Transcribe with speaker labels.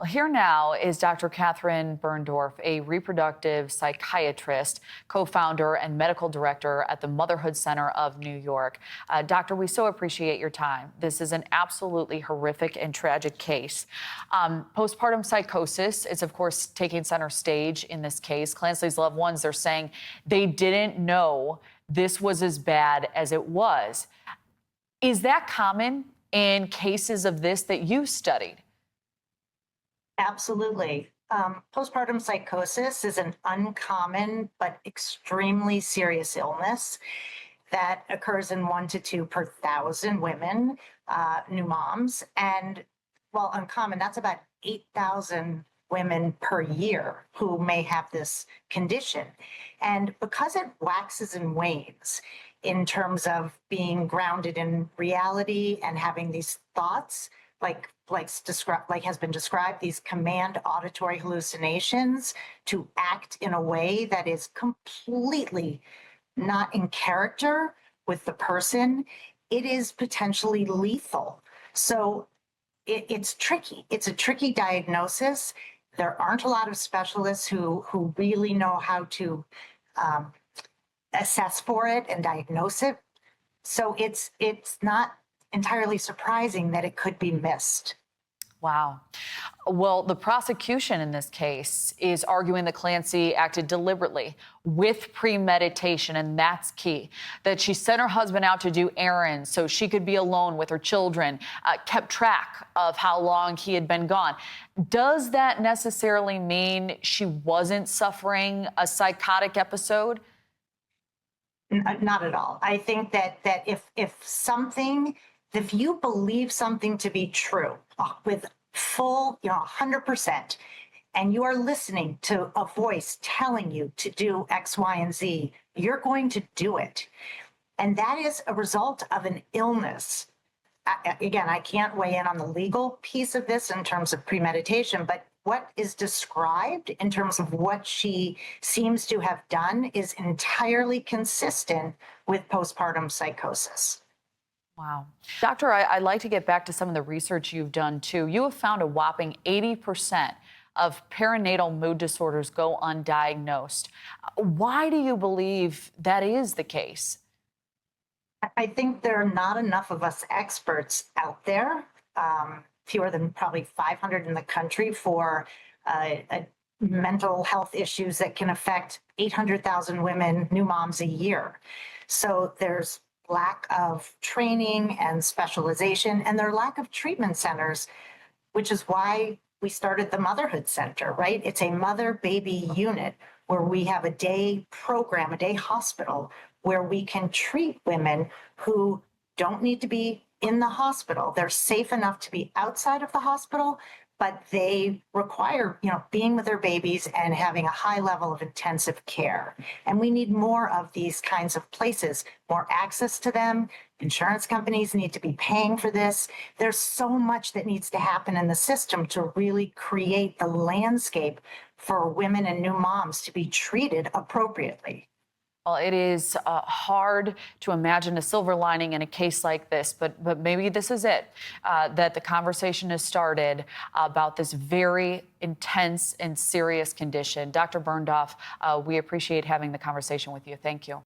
Speaker 1: Well, here now is Dr. Catherine Birndorf, a reproductive psychiatrist, co-founder and medical director at the Motherhood Center of New York. Doctor, we so appreciate your time. This is an absolutely horrific and tragic case. Postpartum psychosis is, of course, taking center stage in this case. Clancy's loved ones, they're saying they didn't know this was as bad as it was. Is that common in cases of this that you studied?
Speaker 2: Absolutely. Postpartum psychosis is an uncommon but extremely serious illness that occurs in 1 to 2 per thousand women, new moms. And while uncommon, that's about 8,000 women per year who may have this condition. And because it waxes and wanes in terms of being grounded in reality and having these thoughts, like has been described, these command auditory hallucinations to act in a way that is completely not in character with the person, it is potentially lethal. So it's tricky. It's a tricky diagnosis. There aren't a lot of specialists who really know how to assess for it and diagnose it. So it's not entirely surprising that it could be missed.
Speaker 1: Wow. Well, the prosecution in this case is arguing that Clancy acted deliberately with premeditation, and that's key. That she sent her husband out to do errands so she could be alone with her children, kept track of how long he had been gone. Does that necessarily mean she wasn't suffering a psychotic episode?
Speaker 2: Not at all. I think that if you believe something to be true with full, 100%, and you are listening to a voice telling you to do X, Y, and Z, you're going to do it. And that is a result of an illness. Again, I can't weigh in on the legal piece of this in terms of premeditation, but what is described in terms of what she seems to have done is entirely consistent with postpartum psychosis.
Speaker 1: Wow. Doctor, I'd like to get back to some of the research you've done, too. You have found a whopping 80% of perinatal mood disorders go undiagnosed. Why do you believe that is the case?
Speaker 2: I think there are not enough of us experts out there, fewer than probably 500 in the country, for mental health issues that can affect 800,000 women, new moms, a year. So there's lack of training and specialization, and their lack of treatment centers, which is why we started the Motherhood Center, right? It's a mother-baby unit where we have a day program, a day hospital, where we can treat women who don't need to be in the hospital. They're safe enough to be outside of the hospital, but they require, being with their babies and having a high level of intensive care. And we need more of these kinds of places, more access to them. Insurance companies need to be paying for this. There's so much that needs to happen in the system to really create the landscape for women and new moms to be treated appropriately.
Speaker 1: Well, it is hard to imagine a silver lining in a case like this, but maybe this is it, that the conversation has started about this very intense and serious condition. Dr. Birndorf, we appreciate having the conversation with you. Thank you.